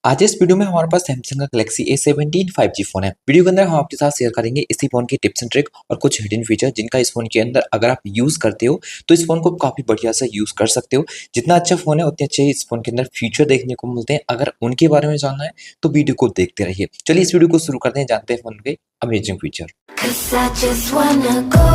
आज इस वीडियो में हमारे पास सैमसंग का गैलेक्सी A17 5G फोन है। वीडियो के अंदर हम आपके साथ शेयर करेंगे इसी फोन की टिप्स एंड ट्रिक और कुछ हिडन फीचर जिनका इस फोन के अंदर अगर आप यूज करते हो तो इस फोन को काफी बढ़िया से यूज कर सकते हो। जितना अच्छा फोन है उतने अच्छे इस फोन के अंदर फीचर देखने को मिलते हैं। अगर उनके बारे में जानना है तो वीडियो को देखते रहिए। चलिए इस वीडियो को शुरू करते हैं, जानते हैं फोन के amazing feature. 'Cause I just wanna go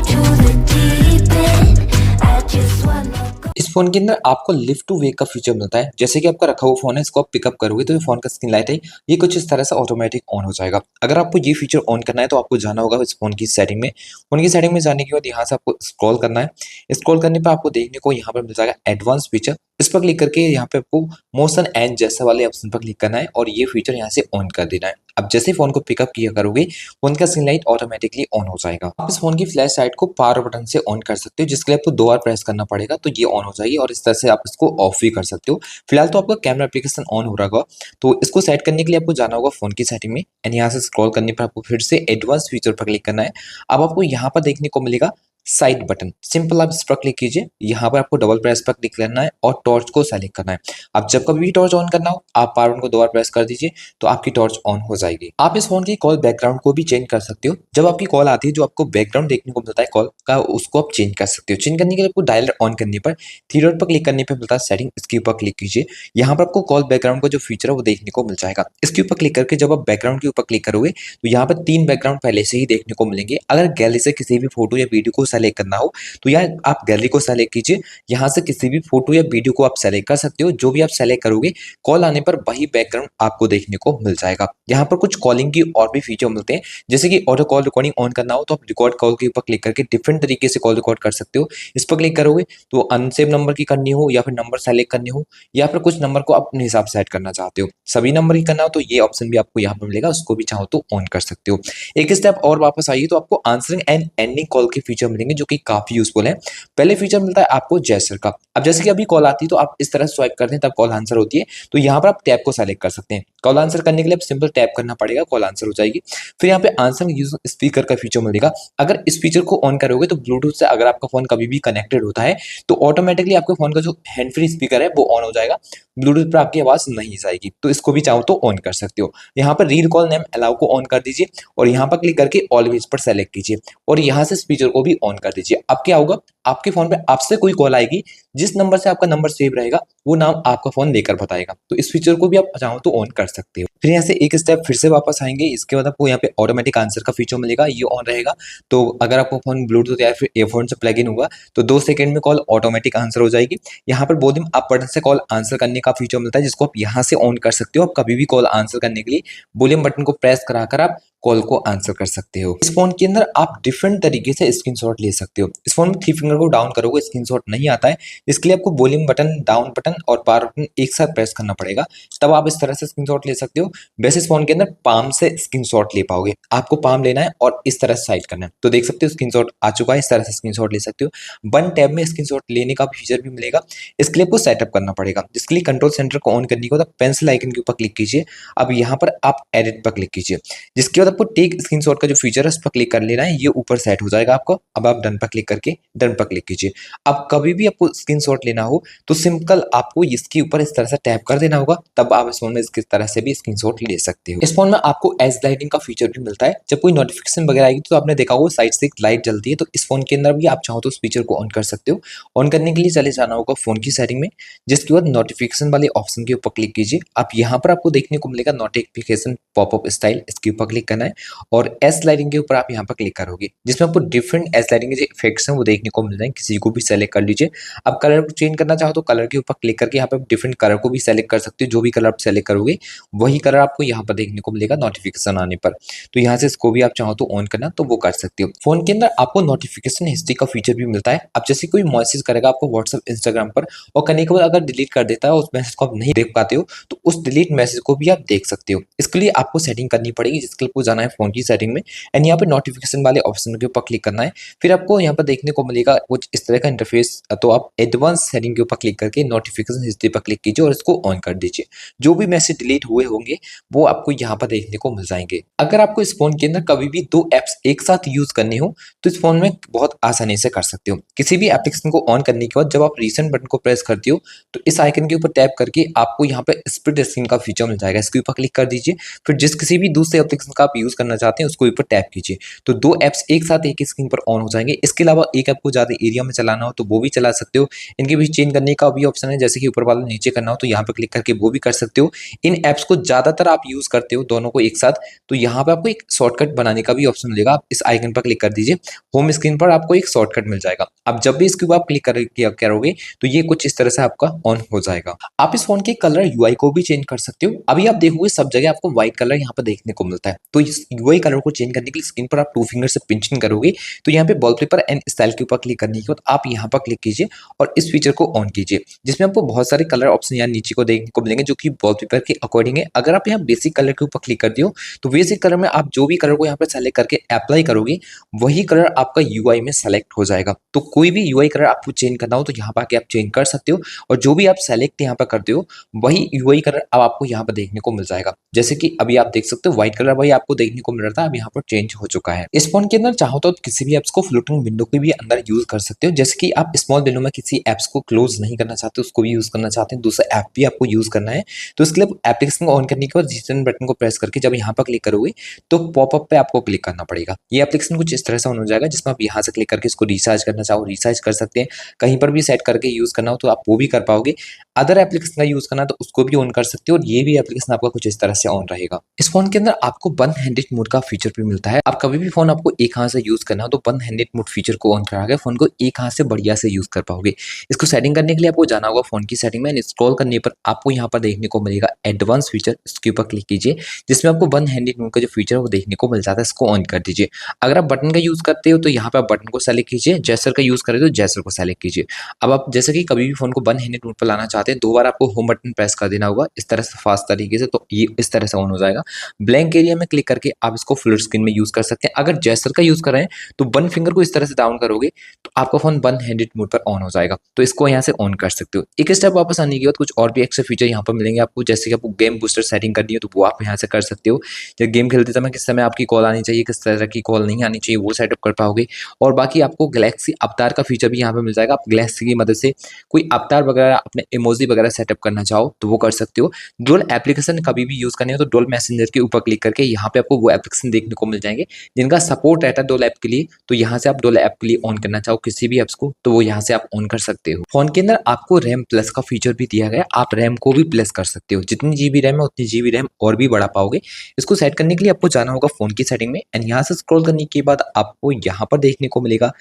to the deep end. I just wanna go. इस फोन के अंदर आपको लिफ्ट टू वेक का फीचर मिलता है। जैसे कि आपका रखा हुआ फोन है, इसको आप पिकअप करोगे तो ये फोन का स्क्रीन लाइट है ये कुछ इस तरह से ऑटोमेटिक ऑन हो जाएगा। अगर आपको ये फीचर ऑन करना है तो आपको जाना होगा इस फोन की सेटिंग में। फोन की सेटिंग में जाने के बाद यहाँ से आपको स्क्रॉल करना है। स्क्रॉल करने पर आपको देखने को यहाँ पर मिल जाएगा एडवांस फीचर। इस पर क्लिक करके यहाँ पे आपको मोशन एंड जैसा वाले ऑप्शन पर क्लिक करना है और ये फीचर यहाँ से ऑन कर देना है। अब जैसे फोन को पिकअप किया करोगे फोन का स्क्रीन लाइट ऑटोमेटिकली ऑन हो जाएगा। आप इस फोन की फ्लैश लाइट को पावर बटन से ऑन कर सकते हो, जिसके लिए आपको 2 बार प्रेस करना पड़ेगा तो ये ऑन हो जाएगी और इस तरह से आप इसको ऑफ भी कर सकते हो। फिलहाल तो आपका कैमरा एप्लीकेशन ऑन हो रहा होगा, तो इसको सेट करने के लिए आपको जाना होगा फोन की सेटिंग में एंड यहाँ से स्क्रॉल करने पर आपको फिर से एडवांस फीचर पर क्लिक करना है। अब आपको यहाँ पर देखने को मिलेगा साइड बटन, सिंपल आप इस पर क्लिक कीजिए। यहाँ पर आपको डबल प्रेस पर क्लिक करना है और टॉर्च को सेलेक्ट करना है। अब जब कभी भी टॉर्च ऑन करना हो आप पावर बटन को 2 बार प्रेस कर दीजिए तो आपकी टॉर्च ऑन हो जाएगी। आप इस फोन की कॉल बैकग्राउंड को भी चेंज कर सकते हो। जब आपकी कॉल आती है जो आपको बैकग्राउंड देखने को मिलता है कॉल का, उसको आप चेंज कर सकते हो। चेंज करने के लिए आपको डायल ऑन करने पर 3 डॉट पर क्लिक करने पर मिलता है सेटिंग, इसके ऊपर क्लिक कीजिए। यहाँ पर आपको कॉल बैकग्राउंड का जो फीचर है वो देखने को मिल जाएगा। इसके ऊपर क्लिक करके जब आप बैकग्राउंड के ऊपर क्लिक करोगे तो यहाँ पर 3 बैकग्राउंड पहले से ही देखने को मिलेंगे। अगर गैलरी से किसी भी फोटो या वीडियो को सेलेक्ट करना हो तो यार आप गैलरी को सेलेक्ट कीजिए। यहाँ से किसी भी फोटो या वीडियो को आप सेलेक्ट कर सकते हो। जो भी आप सेलेक्ट करोगे कॉल आने पर वही बैकग्राउंड आपको देखने को मिल जाएगा। यहाँ पर कुछ कॉलिंग की और भी फीचर मिलते हैं, जैसे कि ऑटो कॉल रिकॉर्डिंग ऑन करना हो तो आप रिकॉर्ड कॉल के ऊपर क्लिक करके डिफरेंट तरीके से कॉल रिकॉर्ड कर सकते हो। इस पर क्लिक करोगे तो अनसेव नंबर की करनी हो या फिर नंबर सेलेक्ट करनी हो या फिर कुछ नंबर को अपने हिसाब से सेट करना चाहते हो, सभी नंबर की करना हो तो ये ऑप्शन भी आपको यहाँ पर मिलेगा, उसको भी चाहो तो ऑन कर सकते हो। एक स्टेप और वापस आइए तो आपको आंसरिंग एंड एंडिंग कॉल के फीचर मिलेंगे जो कि काफी यूजफुल है। पहले फीचर मिलता है आपको जेस्चर का। अब जैसे कि अभी कॉल आती है तो आप इस तरह स्वाइप करते हैं तब कॉल आंसर होती है, तो यहाँ पर आप टैप को सेलेक्ट कर सकते हैं। कॉल आंसर करने के लिए आप सिंपल टैप करना पड़ेगा, कॉल आंसर हो जाएगी। फिर यहाँ पे आंसर यूज स्पीकर का फीचर मिलेगा। अगर इस फीचर को ऑन करोगे तो ब्लूटूथ से अगर आपका फोन कभी भी कनेक्टेड होता है तो ऑटोमेटिकली आपके फोन का जो हैंड फ्री स्पीकर है वो ऑन हो जाएगा, ब्लूटूथ पर आपकी आवाज नहीं जाएगी। तो इसको भी चाहो तो ऑन कर सकते हो। यहाँ पर रील कॉल नेम अलाउ को ऑन कर दीजिए और यहाँ पर क्लिक करके ऑलवेज पर सेलेक्ट कीजिए और यहाँ से स्पीकर को भी ऑन कर दीजिए। अब क्या होगा, आपके फोन पे आपसे कोई कॉल आएगी, जिस नंबर से आपका नंबर सेव रहेगा वो नाम आपका फोन लेकर बताएगा। तो इस फीचर को भी आप चाहो तो ऑन कर सकते हो। फिर यहाँ से एक स्टेप फिर से वापस आएंगे, इसके बाद आपको यहाँ पे ऑटोमेटिक आंसर का फीचर मिलेगा, ये ऑन रहेगा। तो अगर आपको फोन ब्लूटूथ या फिर ईयरफोन से प्लग इन होगा तो 2 सेकंड में कॉल ऑटोमेटिक आंसर हो जाएगी। यहाँ पर बोल आप बटन से कॉल आंसर करने का फीचर मिलता है जिसको आप यहाँ से ऑन कर सकते हो। आप कभी भी कॉल आंसर करने के लिए वॉल्यूम बटन को प्रेस कराकर आप कॉल को आंसर कर सकते हो। इस फोन के अंदर आप डिफरेंट तरीके से स्क्रीनशॉट ले सकते हो। इस फोन में 3 फिंगर को डाउन करोगे स्क्रीनशॉट नहीं आता है, इसके लिए आपको वॉल्यूम बटन, डाउन बटन और पावर बटन एक साथ प्रेस करना पड़ेगा, तब आप इस तरह से स्क्रीनशॉट ले सकते हो। वैसे इस फोन के अंदर पाम से स्क्रीनशॉट ले पाओगे, आपको पाम लेना है और इस तरह से साइड करना है। तो देख सकते हो स्क्रीनशॉट आ चुका है, इस तरह से स्क्रीनशॉट ले सकते हो। वन टैब में स्क्रीनशॉट लेने का फीचर भी मिलेगा, इसके लिए आपको सेटअप करना पड़ेगा। जिसके लिए कंट्रोल सेंटर को ऑन करने के बाद पेंसिल आइकन के ऊपर क्लिक कीजिए। अब यहाँ पर आप एडिट पर क्लिक कीजिए, जिसके बाद आपको टेक स्क्रीनशॉट का जो फीचर है उस पर क्लिक कर लेना है, ये ऊपर सेट हो जाएगा आपको। अब आप डन पर क्लिक करके डन पर क्लिक कीजिए। अब कभी भी आपको स्क्रीनशॉट लेना हो तो सिंपल आपको इसके ऊपर इस तरह से टैप कर देना होगा, तब आप इस फोन में इस तरह से भी स्क्रीनशॉट ले सकते हो। इस फोन में आपको एज लाइटिंग का फीचर भी मिलता है। जब कोई नोटिफिकेशन वगैरह आएगी तो आपने देखा होगा साइड से एक लाइट जलती है, तो इस फोन के अंदर भी आप चाहो तो उस फीचर को ऑन कर सकते हो। ऑन करने के लिए चले जाना होगा फोन की सेटिंग में, जिसके बाद नोटिफिकेशन वाले ऑप्शन के ऊपर क्लिक कीजिए। अब यहाँ पर आपको देखने को मिलेगा नोटिफिकेशन पॉपअप स्टाइल, इसके ऊपर क्लिक करना है और एस लाइटिंग के ऊपर आप यहाँ पर क्लिक करोगे, जिसमें आपको डिफरेंट एस लाइटिंग के जो इफेक्ट्स हैं वो देखने को मिल रहे हैं। किसी को भी सेलेक्ट कर लीजिए। अब कलर को चेंज करना चाहो तो कलर के ऊपर क्लिक करके यहाँ पे डिफरेंट कलर को भी सेलेक्ट कर सकते हो। जो भी कलर आप सेलेक्ट करोगे वही कलर आपको यहाँ पर देखने को मिलेगा नोटिफिकेशन आने पर। तो यहाँ से इसको भी आप चाहो तो ऑन करना तो वो कर सकते हो। फोन के अंदर आपको नोटिफिकेशन हिस्ट्री का फीचर भी मिलता है। अब जैसे कोई मैसेज करेगा आपको व्हाट्सएप, इंस्टाग्राम पर और करने के बाद अगर डिलीट कर देता है उस मैसेज को आप नहीं देख पाते हो तो उस डिलीट मैसेज को भी आप देख सकते हो। इसके लिए आपको सेटिंग करनी पड़ेगी, जिसके लिए आपको जाना है फोन की सेटिंग में एंड यहाँ पे नोटिफिकेशन वाले ऑप्शन के ऊपर क्लिक करना है। फिर आपको यहाँ पर देखने को मिलेगा कुछ इस तरह का इंटरफेस। तो आप एडवांस सेटिंग के ऊपर क्लिक करके नोटिफिकेशन हिस्ट्री पर क्लिक कीजिए और इसको ऑन कर दीजिए। जो भी मैसेज डिलीट हुए होंगे वो आपको यहाँ पर देखने को मिल जाएंगे। अगर आपको इस फोन के अंदर कभी भी 2 ऐप्स एक साथ यूज करनी हो तो इस फोन में बहुत आसानी से कर सकते हो। किसी भी एप्लीकेशन को ऑन करने के बाद जब आप रीसेंट बटन को प्रेस करते हो तो इस आइकन के ऊपर टैप करके आपको यहाँ पे स्प्लिट स्क्रीन का फीचर मिल जाएगा। इसके ऊपर क्लिक कर दीजिए, फिर जिस किसी भी दूसरे एप्लीकेशन का आप यूज करना चाहते हैं उसको ऊपर टैप कीजिए तो 2 ऐप्स एक साथ एक ही स्क्रीन पर ऑन हो जाएंगे। इसके अलावा एक ऐप को ज्यादा एरिया में चलाना हो तो वो भी चला सकते हो। इनके बीच चेंज करने का भी ऑप्शन है, जैसे कि ऊपर वाला नीचे करना हो तो यहाँ पे क्लिक करके वो भी कर सकते हो। इन ऐप्स को ज्यादातर आप यूज करते हो दोनों को एक साथ, तो यहाँ पे आपको एक शॉर्टकट बनाने का भी ऑप्शन मिलेगा। आप इस आइकन पर क्लिक कर दीजिए, होम स्क्रीन पर आपको एक शॉर्टकट मिल जाएगा। अब जब भी इसके ऊपर आप क्लिक करोगे तो ये कुछ इस तरह से आपका ऑन हो जाएगा। आप इस फोन के कलर यूआई को भी चेंज कर सकते हो। अभी आप देखोगे सब जगह आपको व्हाइट कलर यहाँ पर देखने को मिलता है, तो इस यूआई कलर को चेंज करने के लिए स्क्रीन पर आप 2 फिंगर से पिंचिंग करोगे तो यहाँ पे वॉलपेपर एंड स्टाइल के ऊपर क्लिक करने के बाद आप यहाँ पर क्लिक कीजिए और इस फीचर को ऑन कीजिए, जिसमें आपको बहुत सारे कलर ऑप्शन यहाँ नीचे को देखने को मिलेंगे जो कि वॉलपेपर के अकॉर्डिंग है। अगर आप यहाँ बेसिक कलर के ऊपर क्लिक करते हो तो बेसिक कलर में आप जो भी कलर को यहाँ पर सेलेक्ट करके अप्लाई करोगे वही कलर आपका यूआई में सेलेक्ट हो जाएगा। तो कोई भी यूआई कलर आपको चेंज करना हो तो यहाँ पर आके आप चेंज कर सकते हो और जो भी आप सेलेक्ट यहाँ पर करते हो वही यूआई कलर अब आपको यहाँ पर देखने को मिल जाएगा। जैसे कि अभी आप देख सकते हो व्हाइट कलर वही आपको देखने को मिल रहा था, अब यहाँ पर चेंज हो चुका है। इस फोन के अंदर चाहो तो किसी भी एप्स को फ्लोटिंग विंडो के भी अंदर यूज कर सकते हो, जैसे कि आप स्मॉल विंडो में किसी एप्स को क्लोज नहीं करना चाहते उसको भी यूज करना चाहते हैं, दूसरा ऐप भी आपको यूज करना है तो इसके लिए एप्लीकेशन को ऑन करने के बाद रिटर्न बटन को प्रेस करके जब यहाँ पर क्लिक करोगे तो पॉपअप पे आपको क्लिक करना पड़ेगा। ये एप्लीकेशन कुछ इस तरह से ऑन हो जाएगा, जिसमें आप यहाँ से क्लिक करके इसको रिचार्ज करना चाहो रिचार्ज कर सकते हैं, कहीं पर भी सेट करके यूज करना हो तो आप वो भी कर पाओगे। अदर एप्लीकेशन का यूज करना तो उसको भी ऑन कर सकते हो और ये भी एप्लीकेशन आपका कुछ इस तरह से ऑन रहेगा। इस फोन के अंदर आपको वन हैंडेड मोड का फीचर भी मिलता है। आप कभी भी फोन आपको एक हाथ से यूज करना हो तो वन हैंडेड मोड फीचर को ऑन करा के फोन को एक हाथ से बढ़िया से यूज कर पाओगे। इसको सेटिंग करने के लिए आपको जाना होगा फोन की सेटिंग में, स्क्रॉल करने पर आपको यहाँ पर देखने को मिलेगा एडवांस फीचर, इसके ऊपर क्लिक कीजिए जिसमें आपको वन हैंडेड मोड का जो फीचर है वो देखने को मिल जाता है, इसको ऑन कर दीजिए। अगर आप बटन का यूज करते हो तो यहाँ पे आप बटन को सेलेक्ट कीजिए, जेस्चर का यूज करें तो जेस्चर को सेलेक्ट कीजिए। अब आप जैसे कि कभी भी फोन को वन हैंडेड मोड पर लाना चाहते हैं 2 बार आपको होम बटन प्रेस कर देना होगा इस तरह से फास्ट तरीके से, तो ये इस तरह से ऑन हो जाएगा। ब्लैंक एरिया में क्लिक करके आप इसको फुल स्क्रीन में यूज कर सकते हैं। अगर जेस्चर का यूज कर रहे हैं तो वन फिंगर को इस तरह से डाउन करोगे तो आपका फोन वन हैंडेड मोड पर ऑन हो जाएगा, तो इसको यहाँ से ऑन कर सकते हो। एक स्टेप वापस आने के बाद कुछ और भी एक्स्ट्रा फीचर यहाँ पर मिलेंगे आपको, जैसे कि आपको गेम बूस्टर सेटिंग करनी है तो वो आप यहाँ से कर सकते हो। जब गेम खेलते समय किस समय आपकी कॉल आनी चाहिए, किस तरह की कॉल नहीं आनी चाहिए वो सेटअप कर पाओगे। और बाकी आपको गैलेक्सी अवतार का फीचर भी यहाँ पे मिल जाएगा। आप गैलेक्सी की मदद से कोई अवतार वगैरह अपने इमोजी वगैरह सेटअप करना चाहो तो वो कर सकते हो। डुअल एप्लीकेशन कभी भी यूज करनी हो तो डुअल मैसेंजर के ऊपर क्लिक करके यहाँ पे आपको वो एप्लीकेशन देखने को मिल जाएंगे जिनका सपोर्ट रहता है डुअल ऐप के लिए, तो यहाँ से आप डुअल ऐप के लिए ऑन करना चाहो किसी भी एप्स को तो वो यहाँ से आप ऑन कर सकते हो। फोन के अंदर आपको रैम प्लस का फीचर भी दिया गया है, आप रैम को भी प्लस कर सकते हो, जितनी जीबी रैम है उतनी जीबी रैम और भी बढ़ा पाओगे। इसको सेट करने के लिए आपको जाना होगा फोन की सेटिंग में एंड यहाँ से स्क्रॉल करने के बाद आपको यहाँ पर देखने को मिलेगा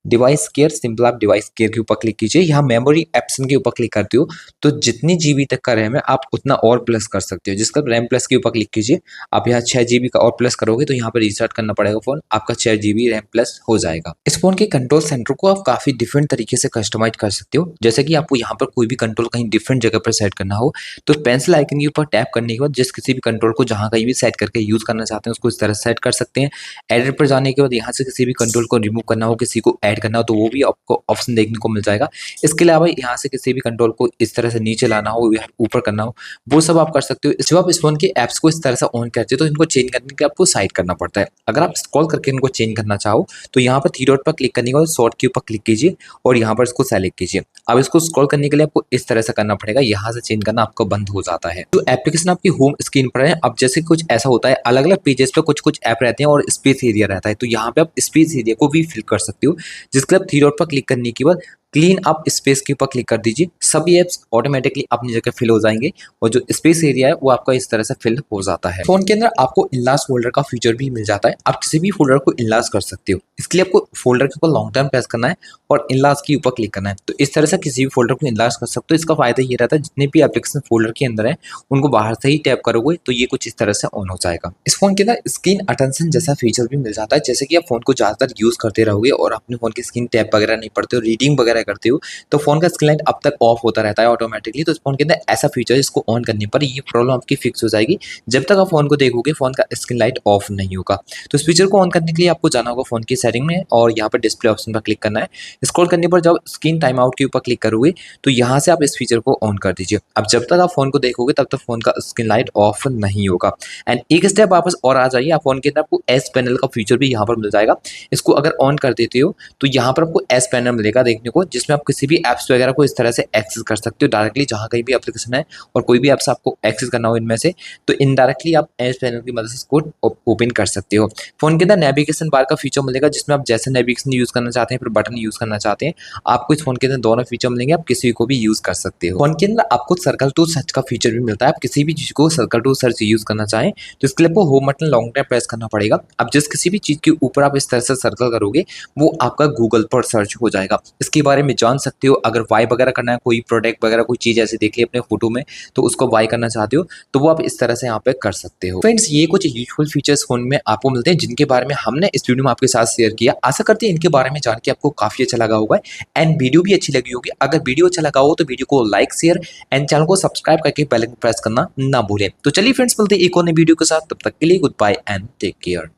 डिवाइस केयर, सिंपल आप डिवाइस केयर के ऊपर क्लिक कीजिए। यहाँ मेमोरी ऑप्शन के ऊपर क्लिक करते हो तो जितनी जीबी तक का रैम है आप उतना और प्लस कर सकते हो। जिसका रैम प्लस के ऊपर क्लिक कीजिए, आप यहाँ 6 जीबी का और प्लस करोगे तो यहाँ पर रिस्टार्ट करना पड़ेगा फोन, आपका 6 जीबी रैम प्लस हो जाएगा। इस फोन के कंट्रोल सेंटर को आप काफी डिफरेंट तरीके से कस्टमाइज कर सकते हो, जैसे कि आपको यहाँ पर कोई भी कंट्रोल कहीं डिफरेंट जगह पर सेट करना हो तो पेंसिल आइकन के ऊपर टैप करने के बाद जिस किसी भी कंट्रोल को जहाँ कहीं भी सेट करके यूज करना चाहते हैं उसको इस तरह सेट कर सकते हैं। एडिट पर जाने के बाद यहाँ से किसी भी कंट्रोल को रिमूव करना हो, किसी को ऐड करना हो तो वो भी आपको ऑप्शन देखने को मिल जाएगा। इसके अलावा यहाँ से किसी भी कंट्रोल को इस तरह से नीचे लाना हो या ऊपर करना हो वो सब आप कर सकते हो। जब आप इस फोन के एप्स को इस तरह से ऑन करते हो तो इनको चेंज करने के लिए आपको साइड करना पड़ता है। अगर आप स्क्रॉल करके इनको चेंज करना चाहो तो यहाँ पर थ्री डॉट पर क्लिक करने के बाद शॉर्ट के ऊपर क्लिक कीजिए और यहाँ पर इसको सेलेक्ट कीजिए। अब इसको स्क्रॉल करने के लिए आपको इस तरह से करना पड़ेगा, यहाँ से चेंज करना आपको बंद हो जाता है। जो एप्लीकेशन आपकी होम स्क्रीन पर है, अब जैसे कुछ ऐसा होता है अलग अलग पेजेस पे कुछ कुछ ऐप रहते हैं और स्पेस एरिया रहता है, तो यहाँ पे आप स्पेस एरिया को भी फिल कर सकते हो। जिसके आप थ्री डॉट पर क्लिक करने के बाद क्लीन अप स्पेस के ऊपर क्लिक कर दीजिए, सभी एप्स ऑटोमेटिकली अपनी जगह फिल हो जाएंगे और जो स्पेस एरिया है वो आपका इस तरह से फिल हो जाता है। फोन के अंदर आपको इनलार्ज फोल्डर का फीचर भी मिल जाता है, आप किसी भी फोल्डर को इनलार्ज कर सकते हो। इसके लिए आपको फोल्डर के ऊपर लॉन्ग टर्म प्रेस करना है और इनलार्ज के ऊपर क्लिक करना है, तो इस तरह से किसी भी फोल्डर को इनलार्ज कर सकते हो। इसका फायदा ये रहता है जितने भी एप्लीकेशन फोल्डर के अंदर है उनको बाहर से ही टैप करोगे तो ये कुछ इस तरह से ऑन हो जाएगा। इस फोन के अंदर स्क्रीन अटेंशन जैसा फीचर भी मिल जाता है, जैसे कि आप फोन को ज्यादातर यूज करते रहोगे और अपने फोन की स्क्रीन टैप वगैरह नहीं पड़ते हो, रीडिंग वगैरह अप्लाई करते हो तो फ़ोन का स्क्रीन लाइट अब तक ऑफ होता रहता है ऑटोमेटिकली। तो इस फ़ोन के अंदर ऐसा फीचर है जिसको ऑन करने पर ये प्रॉब्लम आपकी फिक्स हो जाएगी। जब तक आप फ़ोन को देखोगे फ़ोन का स्क्रीन लाइट ऑफ नहीं होगा। तो इस फीचर को ऑन करने के लिए आपको जाना होगा फ़ोन की सेटिंग में और यहाँ पर डिस्प्ले ऑप्शन पर क्लिक करना है। स्क्रॉल करने पर जब स्क्रीन टाइम आउट के ऊपर क्लिक करोगे तो यहाँ से आप इस फीचर को ऑन कर दीजिए। अब जब तक आप फ़ोन को देखोगे तब तक फ़ोन का स्क्रीन लाइट ऑफ नहीं होगा। एंड एक स्टेप वापस और आ जाइए, आप फ़ोन के अंदर आपको एस पैनल का फीचर भी यहाँ पर मिल जाएगा। इसको अगर ऑन कर देते हो तो यहाँ पर आपको एस पैनल मिलेगा देखने को, जिसमें आप किसी भी ऐप्स वगैरह को इस तरह से एक्सेस कर सकते हो डायरेक्टली। जहाँ कहीं भी एप्लीकेशन है और कोई भी ऐप्स आपको एक्सेस करना हो इनमें से, तो इनडायरेक्टली आप एस पैनल की मदद से इसको ओपन कर सकते हो। फ़ोन के अंदर नेविगेशन बार का फीचर मिलेगा, जिसमें आप जैसे नेविगेशन यूज़ करना चाहते हैं फिर बटन यूज़ करना चाहते हैं, आपको इस फ़ोन के अंदर दोनों फीचर मिलेंगे, आप किसी को भी यूज़ कर सकते हो। फ़ोन के अंदर आपको सर्कल टू सर्च का फीचर भी मिलता है। आप किसी भी चीज़ को सर्कल टू सर्च यूज़ करना चाहें तो इसके लिए आपको home button long time press करना पड़ेगा। अब जिस किसी भी चीज़ के ऊपर आप इस तरह से सर्कल करोगे वो आपका गूगल पर सर्च हो जाएगा। इसके बारे में जान सकते हो। अगर बाय वगैरह करना है, कोई प्रोडक्ट वगैरह कोई चीज़ ऐसे देख ली अपने फोटो में तो उसको बाय करना चाहते हो तो वो आप इस तरह से यहाँ पे कर सकते हो। फ्रेंड्स, ये कुछ यूजफुल फीचर्स फोन में आपको मिलते हैं जिनके बारे में हमने इस वीडियो में आपके साथ शेयर किया। आशा करते हैं इनके बारे में जान के आपको काफी अच्छा लगा होगा एंड वीडियो भी अच्छी लगी होगी। अगर वीडियो अच्छा लगा हो तो वीडियो को लाइक, शेयर एंड चैनल को सब्सक्राइब करके बेल आइकन प्रेस करना ना भूलें। तो चलिए फ्रेंड्स, मिलते हैं एक और नई वीडियो के साथ, तब तक के लिए goodbye and take care.